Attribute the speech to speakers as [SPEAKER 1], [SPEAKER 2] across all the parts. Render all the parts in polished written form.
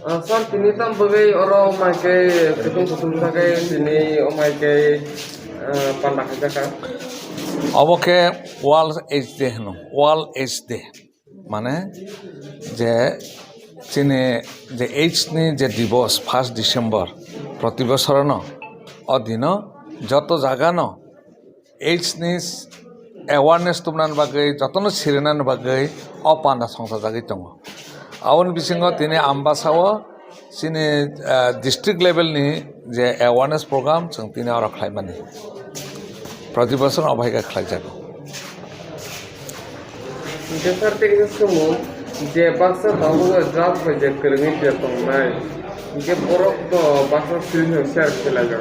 [SPEAKER 1] Sor kini tam bagai oro mai ke kutung kutung sakai sini omai ke pandak jaka.
[SPEAKER 2] অবকে world AIDS day হেন world AIDS day মানে যে চিনি যে এইডসনি যে দিবস 1 ডিসেম্বর প্রতি বছর অদিন যত জায়গা এইডসনি এওয়ারনেস তুমনান বাগৈ যতন সিরিনান বাগৈ অপান্ডা সংস্থা জাগি দङ আवन बिसिङाव दिनै आम्बासाव जोंनि डिस्ट्रिक्ट लेभेलनि जे एवारनेस प्रग्राम जों दिनै आरो खालामनानै प्रति बोसोर अबायगा खालामजागौ
[SPEAKER 1] Desar tinggi semua je baksa tahu drug project kerja dia tongmai je borok to baksa film share kelaga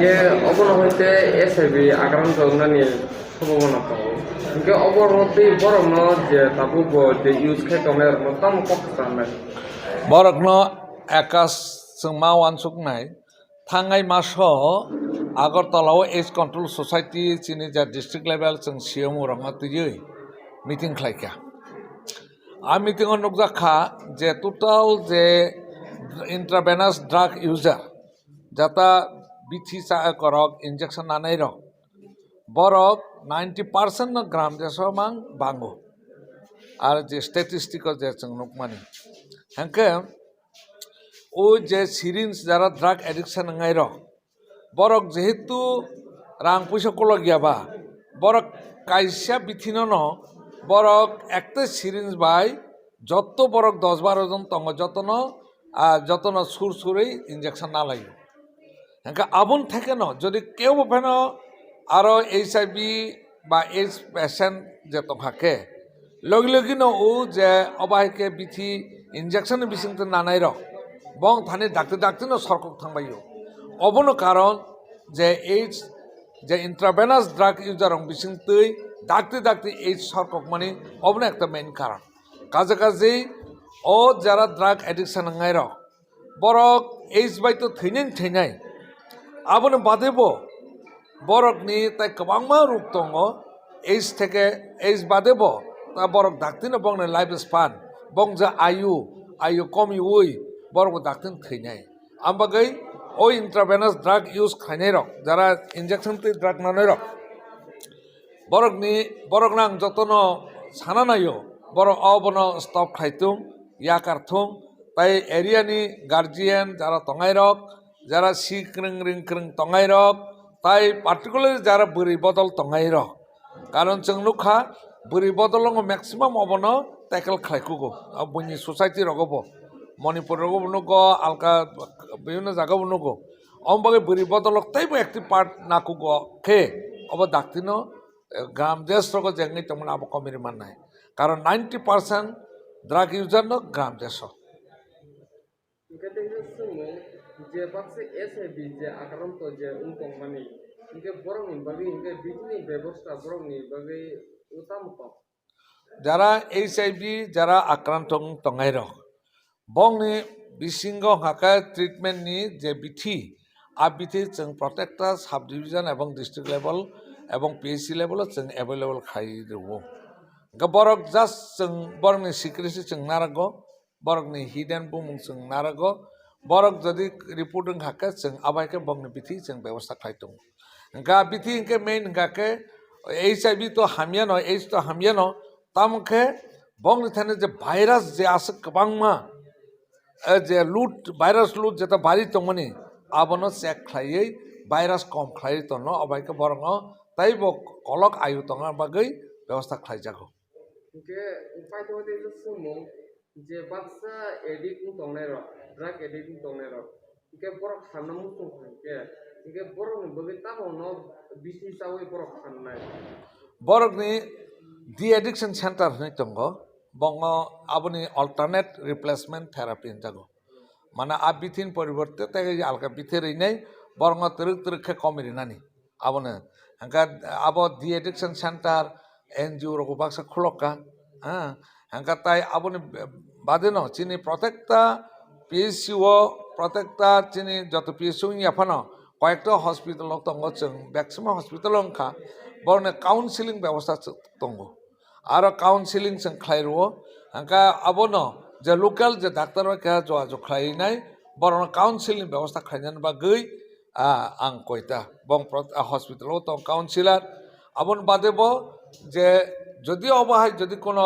[SPEAKER 1] je obor hoite SIB agran jogna ni সম্ভাবনা পাবো je obor hoite borok no je tabu go je use khai tongmer motam koksan nai
[SPEAKER 2] borok no ekas जों मावान सुकनाय थांनाय मासाव आगरतलाव as control society जोंनि जा district level जों CM रङा तुयै meeting खालायखा आ मिटिंआव नुकजाखा जे total जे इंट्रावेनास drag user जाता बिथि सा करक इंजेक्शन नानाय रक बरक 90% ग्राम जेसो मां बांगो आरो जे स्टेटिस्टिकल जे जों नुकमानि हांखे ও যে সিরিঞ্জ যারা ড্রাগ এডিকশন ngairo borok যেহেতু রাং পয়সা কল গিয়াবা borok কাইসা বিথিনন borok একটা সিরিঞ্জ বাই যত borok 10-12 জন তঙ্গ যতন সুরসুরেই ইনজেকশন না লাগে হ্যাঁ আবুন থাকে না যদি কেউ ফেন আরো HIV বা এইচ পেশেন্ট যে থাকে লগে লগে ও যে অবাহিকে বিথি ইনজেকশন বিসিংতে নানাই রক বং থানে ডাক্তার ডাক্তার সরকার থাকবাইও অবনো কারণ যে এইডস যে ইন্ট্রাভেনাস ড্রাগ ইউজার বিসিং তৈ ডাক্তার ডাক্তার এইডস সরকার মানে অবনো একটা মেইন কারণ কাজে কাজেই ও যারা ড্রাগ এডিকশন ngairo বরক এইডস বাইতো থৈনাই আবনো বাদেব বরকনি তাই গোबांमा রূপ দङ এইডস থেকে এইডস বাদেব তা বরক ডাক্তারनो বংনে লাইফ স্পান বং যে आयु कमी उई बरको डाक्टर थैनाय आमबागै ओ इंट्रावेनास ड्राग यूज खानाय रक जरा इंजेक्शन ते ड्राग नानाय रक बरक नां जतन साना नायो बरक अबन स्टप खाइतुं या कारथुं ताई एरिया नि गार्जियन जरा तंगाय रक जरा सि क्रिं तंगाय रक ताई पार्टिकुलार जरा बुरि बदल तंगाय रक कारण जों नुखा बुरि बदल मैक्सिमाम अबन टैकल खाइकुगो अब बुनि सोसाइटी रगबो मणिपुर रगबो आलका বিভিন্ন জায়গা नुगो अमबागे बुरि बदल तैबो एक्टिव पार्ट नाकुगो खे अब डाक्तिनो ग्राम देश रगो जेंगै तमन अब कमिरि माननाय कारण 90% ड्राग यूजर न ग्राम देश
[SPEAKER 1] je baksa SIB je akranto je untong mani inke borok ni bagi inke bitni ব্যবস্থা borok ni bagi utam ko
[SPEAKER 2] যারা HIV যারা আক্রান্ত তঙ্গাই রক বংনি বিসিঙ্গ হাকা ট্রিটমেন্ট নি যে বিথি आ बिथि जों प्रत्येकटा साब डिविजन एवं डिस्ट्रिक्ट लेवल एवं PHC लेवल जों एभेलेबल खाइदो बरक जास्ट जों बरकनि सिक्रेसि जों नारगो बरकनि हिडन बुमुं जों नारगो बरक जदि रिपोर्टिंग हाके जों आबायके बंगनि बिथि जों व्यवस्था खाइदों गा बिथि इनके मेन गाके HIV तो हामिया न AIDS तो हामिया न तामखे बंगनि थाने जे भाइरास जे आसे गोबांमा जे लुट भाइरास लुट जेता बारि दंमोनि आबनो चेक खायै भाइरास कम खायै तनो अबायके बरङ ताइबो कलक आयु तङा बागै व्यवस्था खाइजागौ
[SPEAKER 1] के उपाय तो दे सुमु जे बाक्सा एडिक्ट तंनाय र ड्राग एडिक्ट तंनाय र के बरक खानमु तो के बरक बगे ताबो न बिसि सावै बरक खाननाय
[SPEAKER 2] बरकनि डि एडिक्शन सेंटर नै दङ बङ आबनि अल्टरनेट रिप्लेसमेंट थेरापि जागौ माने आ बिथिन परिवर्ते ताइ आलका बिथेरैनाय बरङ तरख कमिरि नानि आबनो हंका आबो डि एडिक्शन सेंटर NGO रको बाक्सा खुलका हंका ताइ आबनि बादे न चिनि प्रत्येकटा PHCO प्रत्येकटा चिनि जत PHCO याफानो कयेकटा हस्पिटाल दङ जों मैक्सिमाम हस्पिटाल अंखा बरने काउन्सिलिं व्यवस्था दङ आरो काउन्सिलिं जों खायरो हंका आबनो যে লোকাল যে ডাক্তার যোগাযোগ খালাयनाय বরং काउन्सिलनि ব্যবস্থা खालायनायनि बागै आं कयता बं हस्पिटालाव दं काउन्सिलर आबन बादेबो जे যদি অবহায় যদি কোনো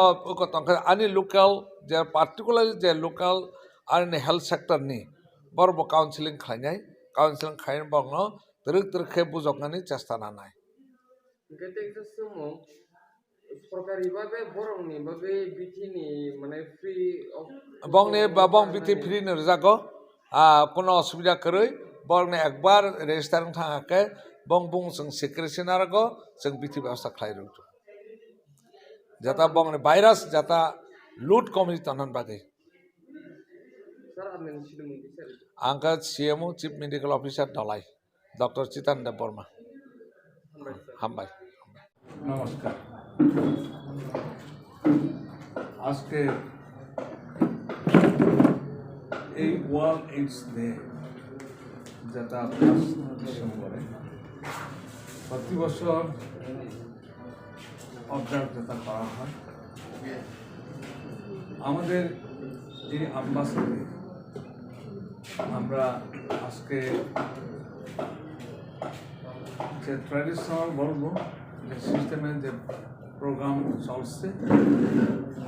[SPEAKER 2] আনি লোকাল যে পার্টিকুলারলি যে লোকাল আর হেলথ সেক্টরनि বড় কাউন্সিলিং খাलायनाय बंग तरुक तरुखे बुजबनानै চেষ্টা नानाय
[SPEAKER 1] गेटे समाव सरकारिभाবে बरंनि बागै बिटिनि माने फ्रि
[SPEAKER 2] बंनि बं बिटि फ्रि नरजागो কোনো অসুবিধা কरै बंनि একবার রেজিস্টাर थाङाखै बं बुं जों सिक्रेसी नारगो जों बिटि व्यवस्था खालायरो जाता बंनि भाइरास जाता लुट कमिटी तनन बागै
[SPEAKER 1] सर आपने सिदुं बिसार
[SPEAKER 2] आंका सीएमओ चीफ मेडिकल ऑफिसर दलाई डॉक्टर चितानंद बर्मा हामबाय
[SPEAKER 3] नमस्कार आज के वर्ल्ड एड्स डे যেটা 5 ডিসেম্বরে প্রতি বছর অবজার্ভ যেটা করা হয় আমাদের এই আমবাসাতে আমরা আজকে যে ট্র্যাডিশনাল বলবো যে সিস্টেমের যে প্রোগ্রাম চলছে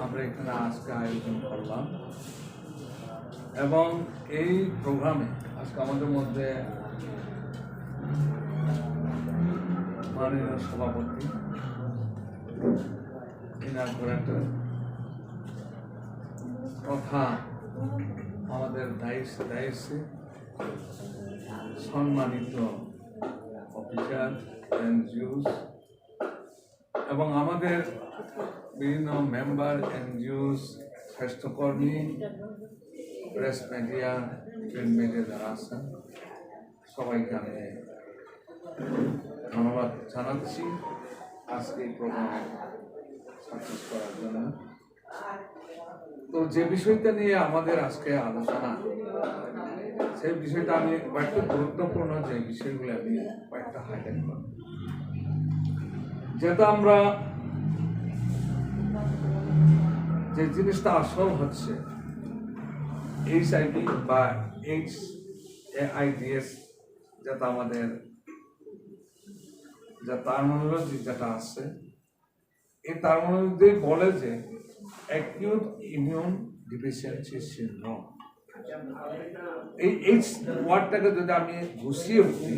[SPEAKER 3] আমরা এখানে আজকে আয়োজন করলাম এবং এই প্রোগ্রামে আজকে আমাদের মধ্যে মাননীয় সভাপতি ইনাগুরেটর তথা আমাদের দায়িত্বে সম্মানিত অফিসার এনজিওস এবং আমাদের বিভিন্ন মেম্বার এনজিওস স্বাস্থ্যকর্মী প্রেস মিডিয়া প্রিন্ট মিডিয়া যারা আছেন সবাইকে আমি ধন্যবাদ জানাচ্ছি আজকে এই প্রোগ্রামে সাকসেস করার জন্য তো যে বিষয়টা নিয়ে আমাদের আজকে আলোচনা সেই বিষয়টা আমি কয়েকটা গুরুত্বপূর্ণ যে বিষয়গুলো আমি কয়েকটা হাইলাইট করব যেটা আমরা যে জিনিসটা আসল হচ্ছে এইচআইভি বা AIDS যেটা আমাদের যে টার্মিনোলজি যেটা আছে এই টার্মিনোলজি বলে যে অ্যাকিউট ইমিউন ডিফিসিয়েন্সি সিনড্রোম এই এইচ ওয়ার্ডটাকে যদি আমি ঘুষিয়ে উঠি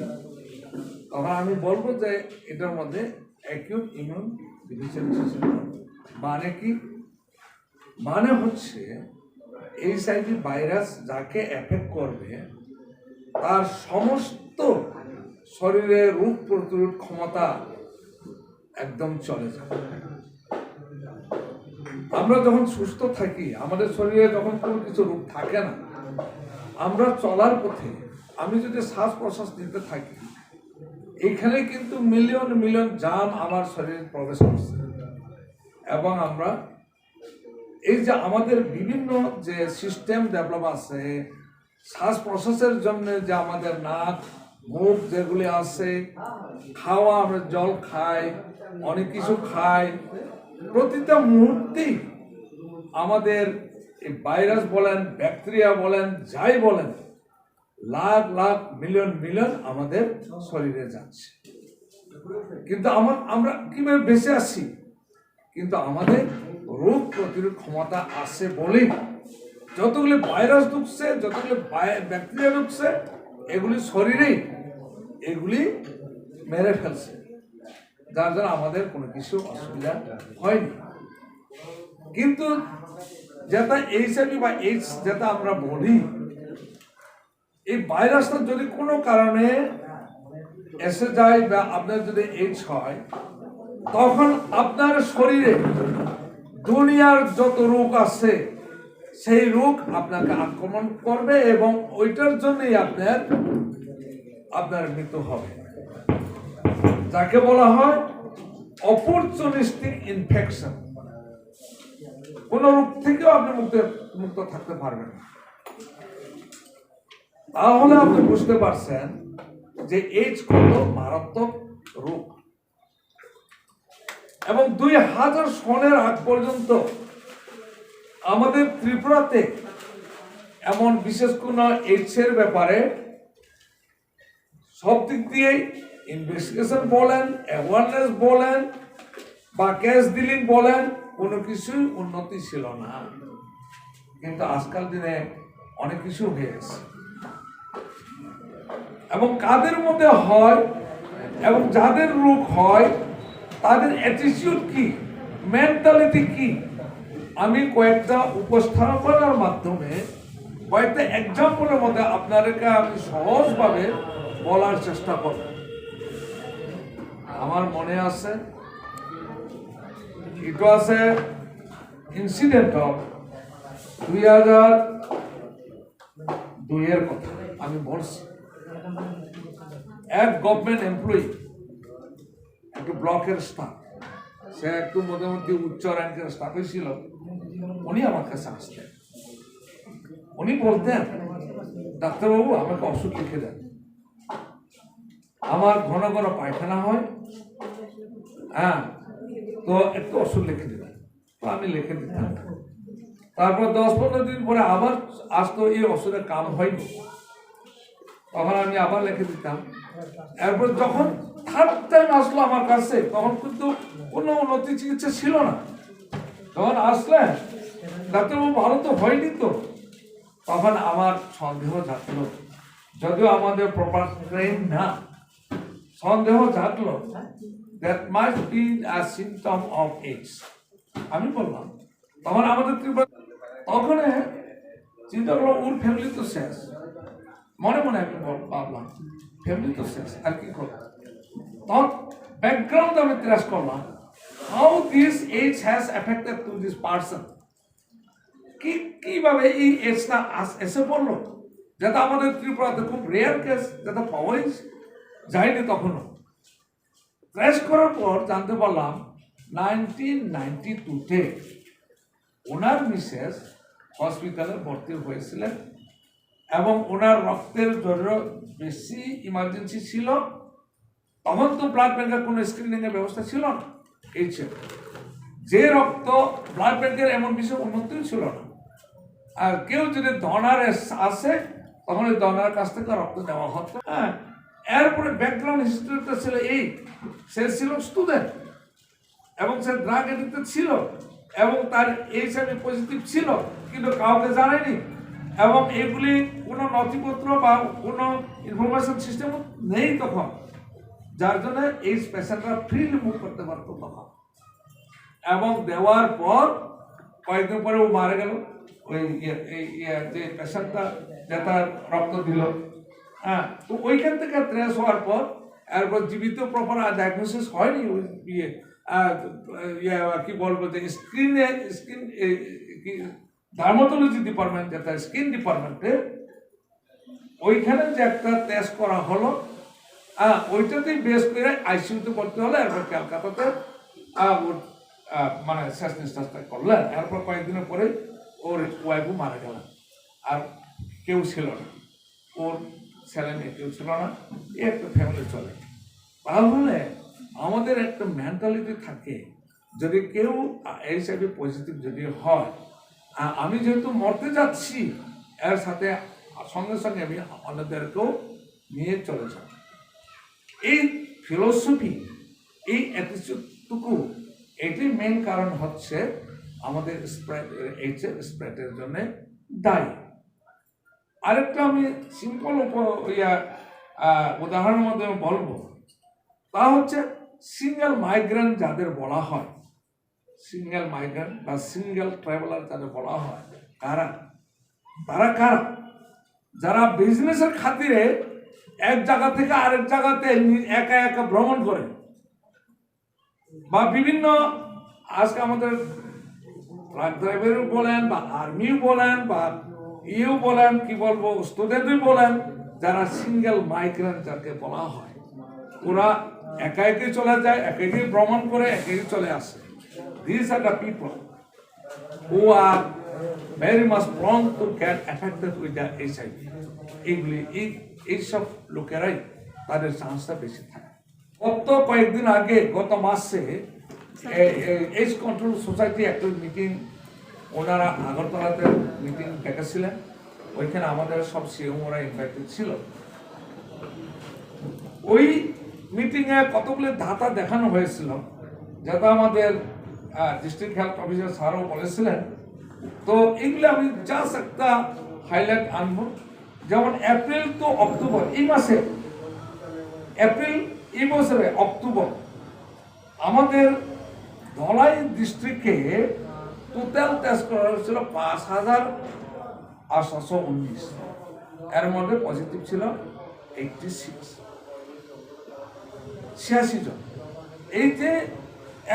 [SPEAKER 3] তখন আমি বলবো যে এটার মধ্যে অ্যাকিউট ইমিউন ডিফিসিয়েন্সি সিনড্রোম মানে কি মানে হচ্ছে এইচআইভি ভাইরাস যাকে এফেক্ট করবে তার সমস্ত শরীরে রোগ প্রতিরোধ ক্ষমতা একদম চলে যাবে আমরা যখন সুস্থ থাকি আমাদের শরীরে যখন কোনো কিছু রোগ থাকে না আমরা চলার পথে আমি যদি শ্বাস প্রশ্বাস নিতে থাকি এখানে কিন্তু মিলিয়ন মিলিয়ন জার্ম আমার শরীরে প্রবেশ করছে এবং আমরা এই যে আমাদের বিভিন্ন যে সিস্টেম ডেভেলপ আছে শ্বাস প্রশ্বাসের জন্য যে আমাদের নাক মুখ যেগুলি আছে খাওয়া আমরা জল খাই অনেক কিছু খাই প্রতিটা মুহূর্তেই আমাদের এই ভাইরাস বলেন ব্যাকটেরিয়া বলেন যাই বলেন লাখ লাখ মিলিয়ন মিলিয়ন আমাদের শরীরে যাচ্ছে কিন্তু আমরা কিভাবে বেঁচে আছি কিন্তু আমাদের রোগ প্রতিরোধ ক্ষমতা আছে বলেই যতগুলি ভাইরাস ঢুকছে যতগুলি ব্যাকটেরিয়া ঢুকছে এগুলি শরীরেই এগুলি মেরে ফেলছে যার জন্য আমাদের কোনো কিছু অসুবিধা হয়নি কিন্তু যেটা এইচআইভি বা এইডস যেটা আমরা বলি এই ভাইরাসটা যদি কোনো কারণে এসে যায় বা আপনার যদি এইডস হয় তখন আপনার শরীরে দুনিয়ার যত রোগ আছে সেই রোগ আপনাকে আক্রমণ করবে এবং ওইটার জন্যই আপনার মৃত্যু হবে যাকে বলা হয় অপরচুনিস্টিক ইনফেকশন কোন রোগ থেকেও আপনি মুক্ত থাকতে পারবেন না তাহলে আপনি বুঝতে পারছেন যে এইডস কত মারাত্মক রোগ এবং 2000 সনের আগ পর্যন্ত আমাদের ত্রিপুরাতে এমন বিশেষ কোনো এইডসের ব্যাপারে সব দিক দিয়ে ইনভেস্টিগেশন বলেন, অ্যাওয়ারনেস বলেন বা ক্যাশ ডিলিং বলেন, কোনো কিছুই উন্নতি ছিল না। কিন্তু আজকাল দিনে অনেক কিছু হয়ে গেছে এবং কাদের মধ্যে হয় এবং যাদের রোগ হয় তাদের অ্যাটিটিউড কি, মেন্টালিটি কি, আমি কয়েকটা উপস্থাপনার মাধ্যমে কয়েকটা এক্সাম্পলের মধ্যে আপনাদেরকে আমি সহজভাবে বলার চেষ্টা করব। আমার মনে আছে it was a incident of 2002 এর কথা আমি বলছি। এক গভর্নমেন্ট এমপ্লয়ি, একটু ব্লকের স্টাফ, সে একটু মোটামুটি উচ্চ র্যাঙ্কের স্টাফ ছিল। উনি আমার কাছে আসতেন, উনি বলতেন, ডাক্তারবাবু আমাকে ওষুধ লিখে দেন, আমার ঘন ঘন পায়খানা হয়, হ্যাঁ, তো একটু ওষুধ লিখে দিবেন। তো আমি লিখে দিতাম। তারপর 10-15 দিন পরে আবার আসতো, এই ওষুধের কাম হয়নি, তখন আমি আবার লিখে দিতাম। এরপর যখন থার্ড টাইম আসলো আমার কাছে, তখন কিন্তু কোনো উন্নতি চিকিৎসা ছিল না। যখন আসলেন, ডাক্তারবাবু ভালো তো হয়নি তো, তখন আমার সন্দেহ জাগলো, যদিও আমাদের প্রপার ট্রেন না, সন্দেহ জাগলো that must be a symptom of AIDS। আমি বললাম, তখন আমাদের তখন চিন্তা করলাম ওর ফ্যামিলি তো শেষ, মনে মনে আমি ভাবলাম ফ্যামিলি তো শেষ, আর কি করবো। তখন ব্যাকগ্রাউন্ড আমি ট্রেস করলাম, how this AIDS has affected to this person, কিভাবে এই এজটা এসে পড়লো, যেটা আমাদের ত্রিপুরাতে খুব রেয়ার কেস, যেটা পাওয়াই যায়নি তখনও। ট্রেস করার পর জানতে পারলাম 1992-তে ওনার মিসেস হসপিটালে ভর্তি হয়েছিলেন এবং ওনার রক্তের জরুরত বেশি ইমার্জেন্সি ছিল। তখন তো ব্লাড ব্যাংকের কোনো স্ক্রিনিংয়ের ব্যবস্থা ছিল না, এই ছিল যে রক্ত ব্লাড ব্যাংকের এমন বিষয় উন্নতিও ছিল না। আর কেউ যদি ডোনার আসে তখন ওই ডোনার কাছ থেকে রক্ত নেওয়া হতো। হ্যাঁ, এরপরে ব্যাকগ্রাউন্ড হিস্ট্রিটা ছিল এই, সে ছিল স্টুডেন্ট এবং সে ড্রাগ এডিক্টেড ছিল এবং তার এইচআইভি পজিটিভ ছিল, কিন্তু কাউকে জানেনি এবং এগুলি কোনো নথিপত্র বা কোনো ইনফরমেশন সিস্টেম নেই তখন, যার জন্য এই পেশেন্টরা ফ্রিলি মুভ করতে পারতো তখন। এবং দেওয়ার পর কয়েকদিন পরে ও মারা গেল, ওই যে পেশেন্টটা যেটা রক্ত দিল। হ্যাঁ, তো ওইখান থেকে ট্রেস হওয়ার পর এরপর জীবিত প্রপার ডায়াগনোসিস হয়নি, ওই কি বলবো যে স্কিন ডার্মাটোলজি ডিপার্টমেন্ট, যেটা স্কিন ডিপার্টমেন্টে, ওইখানে যে একটা টেস্ট করা হলো, ওইটাতেই বেস করে আইসিইউতে করতে হলো। এরপর ক্যালকাতাতে মানে শেষ নিঃশ্বাসটা করলেন। এরপর কয়েকদিনের পরে ওর ওয়াইফও মারা গেল, আর কেউ ছিল না, ওর ছেলে মেয়ে কেউ ছিল না, এই একটা ফ্যামিলি চলে। তাহলে আমাদের একটা মেন্টালিটি থাকে, যদি কেউ এইচআইভি পজিটিভ যদি হয়, আমি যেহেতু মরতে যাচ্ছি, এর সাথে সঙ্গে সঙ্গে আমি অন্যদেরকেও নিয়ে চলে যাব। এই ফিলোসফি, এই অ্যাটিটিউডটুকু, এটি মেন কারণ হচ্ছে আমাদের এইচআইভি স্প্রেডের জন্য দায়ী। আরেকটা আমি সিম্পল উদাহরণের মাধ্যমে বলবো, তা হচ্ছে সিঙ্গেল মাইগ্রেন্ট যাদের বলা হয়, সিঙ্গেল মাইগ্রেন্ট বা সিঙ্গেল ট্রাভেলার যাদের বলা হয়, কারা তারা? কারা যারা বিজনেসের খাতিরে এক জায়গা থেকে আরেক জায়গাতে একা একা ভ্রমণ করে, বা বিভিন্ন আজকে আমাদের ট্রাক ড্রাইভার বলেন বা আর্মি বলেন বা বলেন, কি বলবো, স্টুডেন্টই বলেন, যারা সিঙ্গেল মাইগ্রেন্ট যাকে বলা হয়, ওরা একা একাই চলে যায়, একাই ভ্রমণ করে, একাই চলে আসে। These are the people who are very much prone to get affected with the HIV. এইসব লোকেরাই তাদের চান্সটা বেশি থাকে। গত কয়েকদিন আগে, গত মাসে এইডস কন্ট্রোল সোসাইটি একটা মিটিং ওনারা আগরতলাতে মিটিং ডেকেছিলেন, ওইখানে আমাদের সব সিএমওরা ইনভাইটেড ছিল। ওই মিটিংয়ে কতগুলো ধাতা দেখানো হয়েছিল, যেটা আমাদের ডিস্ট্রিক্ট হেলথ অফিসার স্যারও বলেছিলেন। তো এগুলো আমি জাস্ট একটা হাইলাইট আনবো। যেমন এপ্রিল টু অক্টোবর, এই মাসে এপ্রিল এই বছরে অক্টোবর আমাদের ধলাই ডিস্ট্রিক্টে টোটাল টেস্ট করা হয়েছিল 5,819, এর মধ্যে পজিটিভ ছিল 86 জন। এই যে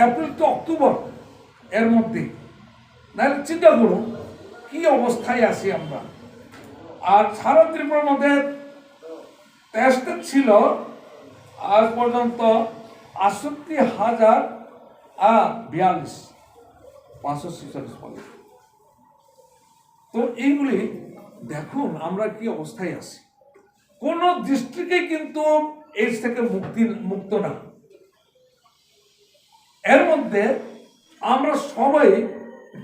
[SPEAKER 3] এপ্রিল টু অক্টোবর এর মধ্যে, নাহলে চিন্তা করুন কি অবস্থায় আছি আমরা। আর সারা ত্রিপুরার মধ্যে টেস্ট ছিল আজ পর্যন্ত 68,042, 546 পজিটিভ। তো এইগুলি দেখুন আমরা কি অবস্থায় আছি। কোন ডিস্ট্রিক্টে কিন্তু এইডস থেকে মুক্ত না। এর মধ্যে আমরা সবাই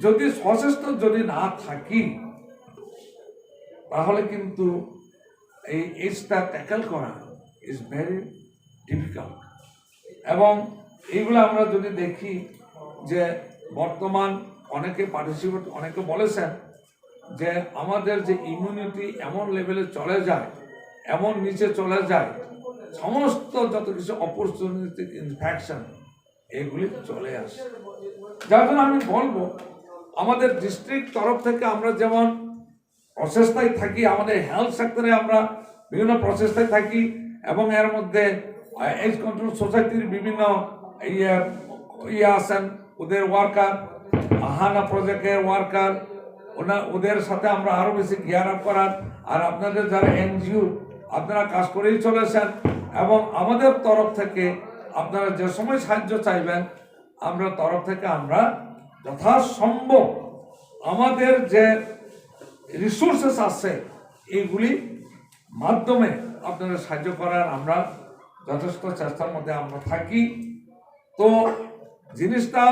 [SPEAKER 3] যদি সচেষ্ট যদি না থাকি, তাহলে কিন্তু এই এইডসটা ট্যাকেল করা ইজ ভেরি ডিফিকাল্ট। এবং এইগুলো আমরা যদি দেখি যে বর্তমান অনেকে পার্টিসিপেট, অনেকে বলেছেন যে আমাদের যে ইমিউনিটি এমন লেভেলে চলে যায়, এমন নিচে চলে যায়, সমস্ত যত কিছু অপরচুনিটিক ইনফেকশন এগুলি চলে আসে। যার জন্য আমি বলবো আমাদের ডিস্ট্রিক্ট তরফ থেকে আমরা যেমন প্রচেষ্টায় থাকি, আমাদের হেলথ সেক্টরে আমরা বিভিন্ন প্রচেষ্টায় থাকি, এবং এর মধ্যে এইডস কন্ট্রোল সোসাইটির বিভিন্ন আছেন, ওদের ওয়ার্কার, আহানা প্রজেক্টের ওয়ার্কার, ওদের সাথে আমরা আরো বেশি গিয়ার আপ করার, আর আপনাদের যারা এনজিও আপনারা কাজ করেই চলেছেন, এবং আমাদের তরফ থেকে আপনারা যে সময় সাহায্য চাইবেন আমরা তরফ থেকে আমরা যথাসম্ভব আমাদের যে রিসোর্সেস আছে এইগুলি মাধ্যমে আপনারা সাহায্য করার আমরা যথেষ্ট চেষ্টার মধ্যে আমরা থাকি। তো জিনিসটা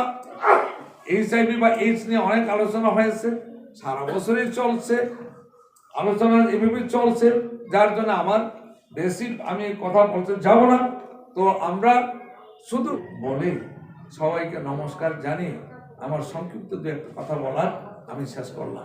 [SPEAKER 3] এইচআইভি বা এইডস নিয়ে অনেক আলোচনা হয়েছে, সারা বছরই চলছে আলোচনা, এভাবে চলছে। যার জন্য আমার বেশি আমি কথা বলতে যাব না। তো আমরা শুধু বলে সবাইকে নমস্কার জানিয়ে আমার সংক্ষিপ্ত দু একটা কথা বলার আমি শেষ করলাম।